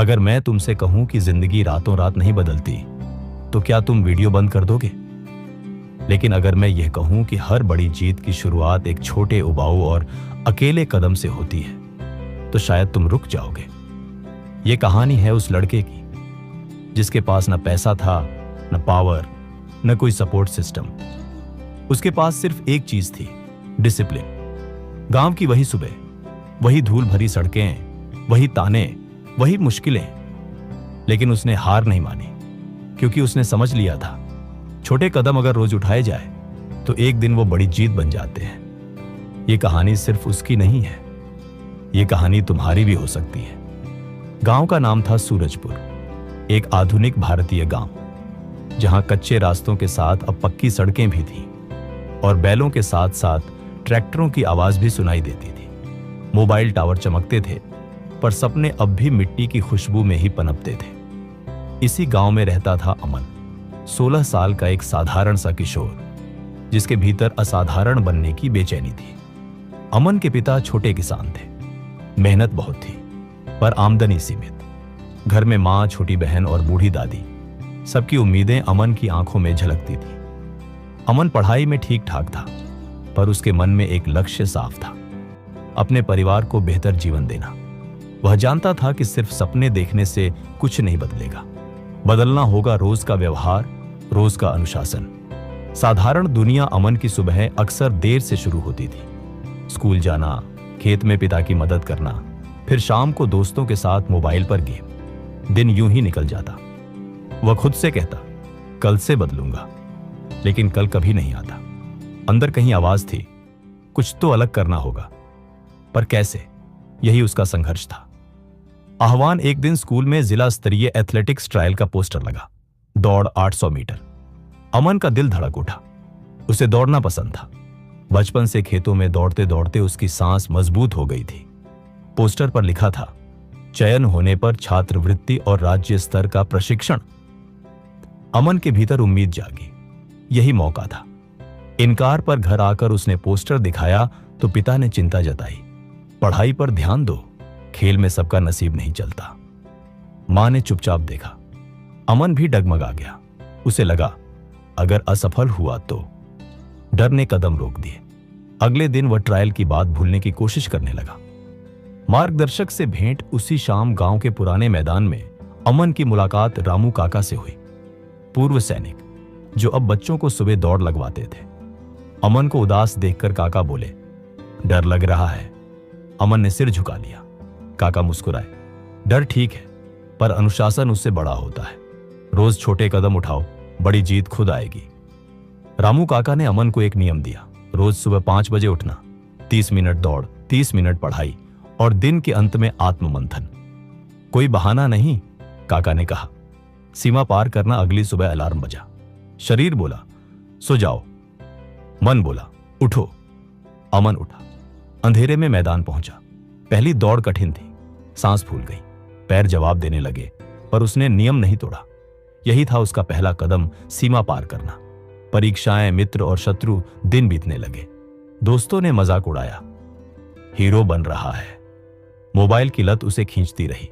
अगर मैं तुमसे कहूं कि जिंदगी रातों रात नहीं बदलती, तो क्या तुम वीडियो बंद कर दोगे? लेकिन अगर मैं यह कहूं कि हर बड़ी जीत की शुरुआत एक छोटे उबाऊ और अकेले कदम से होती है, तो शायद तुम रुक जाओगे। यह कहानी है उस लड़के की जिसके पास न पैसा था, न पावर, न कोई सपोर्ट सिस्टम। उसके पास सिर्फ एक चीज थी, डिसिप्लिन। गांव की वही सुबह, वही धूल भरी सड़कें, वही ताने, वही मुश्किलें। लेकिन उसने हार नहीं मानी, क्योंकि उसने समझ लिया था छोटे कदम अगर रोज उठाए जाए तो एक दिन वो बड़ी जीत बन जाते हैं। ये कहानी सिर्फ उसकी नहीं है, ये कहानी तुम्हारी भी हो सकती है। गांव का नाम था सूरजपुर, एक आधुनिक भारतीय गांव, जहां कच्चे रास्तों के साथ अब पक्की सड़कें भी थीं और बैलों के साथ साथ ट्रैक्टरों की आवाज भी सुनाई देती थी। मोबाइल टावर चमकते थे, पर सपने अब भी मिट्टी की खुशबू में ही पनपते थे। इसी गांव में रहता था अमन, 16 साल का एक साधारण सा किशोर, जिसके भीतर असाधारण बनने की बेचैनी थी। अमन के पिता छोटे किसान थे, मेहनत बहुत थी, पर आमदनी सीमित। घर में मां, छोटी बहन और बूढ़ी दादी, सबकी उम्मीदें अमन की आंखों में झलकती थी। अमन पढ़ाई में ठीक ठाक था, पर उसके मन में एक लक्ष्य साफ था, अपने परिवार को बेहतर जीवन देना। वह जानता था कि सिर्फ सपने देखने से कुछ नहीं बदलेगा, बदलना होगा रोज का व्यवहार, रोज का अनुशासन। साधारण दुनिया अमन की सुबह अक्सर देर से शुरू होती थी। स्कूल जाना, खेत में पिता की मदद करना, फिर शाम को दोस्तों के साथ मोबाइल पर गेम। दिन यूं ही निकल जाता। वह खुद से कहता, कल से बदलूंगा, लेकिन कल कभी नहीं आता। अंदर कहीं आवाज थी, कुछ तो अलग करना होगा, पर कैसे? यही उसका संघर्ष था। आह्वान एक दिन स्कूल में जिला स्तरीय एथलेटिक्स ट्रायल का पोस्टर लगा। दौड़ 800 मीटर। अमन का दिल धड़क उठा। उसे दौड़ना पसंद था। बचपन से खेतों में दौड़ते दौड़ते उसकी सांस मजबूत हो गई थी। पोस्टर पर लिखा था, चयन होने पर छात्रवृत्ति और राज्य स्तर का प्रशिक्षण। अमन के भीतर उम्मीद जागी। यही मौका था। इनकार पर घर आकर उसने पोस्टर दिखाया तो पिता ने चिंता जताई, पढ़ाई पर ध्यान दो, खेल में सबका नसीब नहीं चलता। मां ने चुपचाप देखा। अमन भी डगमगा गया। उसे लगा, अगर असफल हुआ तो। डर ने कदम रोक दिए। अगले दिन वह ट्रायल की बात भूलने की कोशिश करने लगा। मार्गदर्शक से भेंट उसी शाम गांव के पुराने मैदान में अमन की मुलाकात रामू काका से हुई। पूर्व सैनिक, जो अब बच्चों को सुबह दौड़ लगवाते थे। अमन को उदास देखकर काका बोले, डर लग रहा है? अमन ने सिर झुका लिया। काका मुस्कुराए, डर ठीक है, पर अनुशासन उससे बड़ा होता है। रोज छोटे कदम उठाओ, बड़ी जीत खुद आएगी। रामू काका ने अमन को एक नियम दिया, रोज सुबह 5 बजे उठना, 30 मिनट दौड़, 30 मिनट पढ़ाई और दिन के अंत में आत्ममंथन। कोई बहाना नहीं, काका ने कहा। सीमा पार करना अगली सुबह अलार्म बजा। शरीर बोला, सो जाओ। मन बोला, उठो। अमन उठा। अंधेरे में मैदान पहुंचा। पहली दौड़ कठिन थी, सांस फूल गई, पैर जवाब देने लगे, पर उसने नियम नहीं तोड़ा। यही था उसका पहला कदम, सीमा पार करना। परीक्षाएं, मित्र और शत्रु, दिन बीतने लगे। दोस्तों ने मजाक उड़ाया, हीरो बन रहा है। मोबाइल की लत उसे खींचती रही।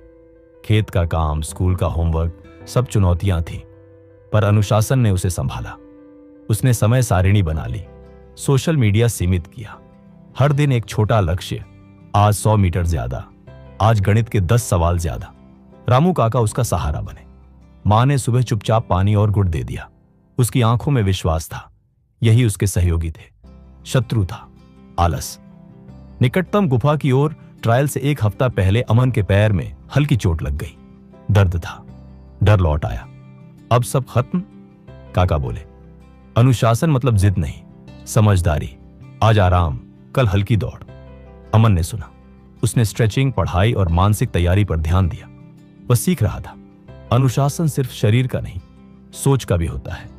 खेत का काम, स्कूल का होमवर्क, सब चुनौतियां थीं, पर अनुशासन ने उसे संभाला। उसने समय सारिणी बना ली, सोशल मीडिया सीमित किया। हर दिन एक छोटा लक्ष्य, आज 100 मीटर ज्यादा, आज गणित के 10 सवाल ज्यादा। रामू काका उसका सहारा बने। मां ने सुबह चुपचाप पानी और गुड़ दे दिया। उसकी आंखों में विश्वास था। यही उसके सहयोगी थे। शत्रु था आलस। निकटतम गुफा की ओर ट्रायल से 1 हफ्ता पहले अमन के पैर में हल्की चोट लग गई। दर्द था। डर लौट आया। अब सब खत्म? काका बोले, अनुशासन मतलब जिद नहीं, समझदारी। आज आराम, कल हल्की दौड़। अमन ने सुना। उसने स्ट्रेचिंग, पढ़ाई और मानसिक तैयारी पर ध्यान दिया। वह सीख रहा था, अनुशासन सिर्फ शरीर का नहीं, सोच का भी होता है।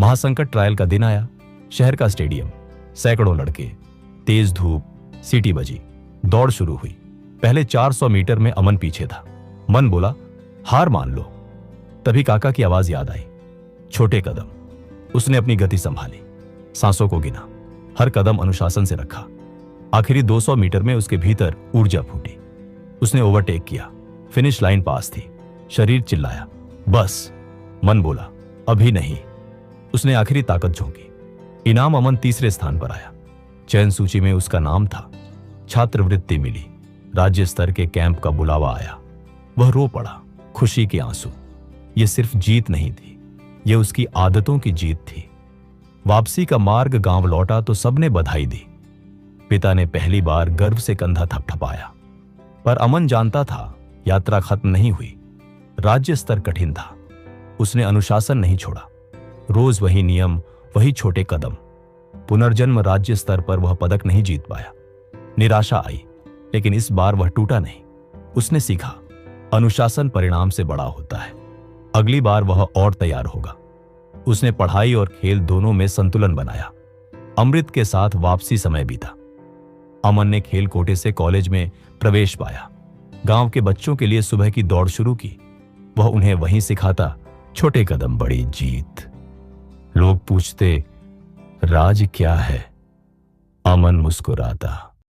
महासंकट ट्रायल का दिन आया। शहर का स्टेडियम, सैकड़ों लड़के, तेज धूप, सीटी बजी। दौड़ शुरू हुई। पहले 400 मीटर में अमन पीछे था। मन बोला, हार मान लो। तभी काका की आवाज याद आई, छोटे कदम। उसने अपनी गति संभाली, सांसों को गिना, हर कदम अनुशासन से रखा। आखिरी 200 मीटर में उसके भीतर ऊर्जा फूटी। उसने ओवरटेक किया। फिनिश लाइन पास थी। शरीर चिल्लाया, बस। मन बोला, अभी नहीं। उसने आखिरी ताकत झोंकी। इनाम अमन तीसरे स्थान पर आया। चयन सूची में उसका नाम था। छात्रवृत्ति मिली। राज्य स्तर के कैंप का बुलावा आया। वह रो पड़ा, खुशी के आंसू। यह सिर्फ जीत नहीं थी, यह उसकी आदतों की जीत थी। वापसी का मार्ग गांव लौटा तो सबने बधाई दी। पिता ने पहली बार गर्व से कंधा थपथपाया। पर अमन जानता था यात्रा खत्म नहीं हुई। राज्य स्तर कठिन था। उसने अनुशासन नहीं छोड़ा। रोज वही नियम, वही छोटे कदम। पुनर्जन्म राज्य स्तर पर वह पदक नहीं जीत पाया। निराशा आई, लेकिन इस बार वह टूटा नहीं। उसने सीखा, अनुशासन परिणाम से बड़ा होता है। अगली बार वह और तैयार होगा। उसने पढ़ाई और खेल दोनों में संतुलन बनाया। अमृत के साथ वापसी समय बीता। अमन ने खेल कोटे से कॉलेज में प्रवेश पाया। गांव के बच्चों के लिए सुबह की दौड़ शुरू की। वह उन्हें वहीं सिखाता, छोटे कदम बड़ी जीत। लोग पूछते, राज क्या है? अमन मुस्कुराता,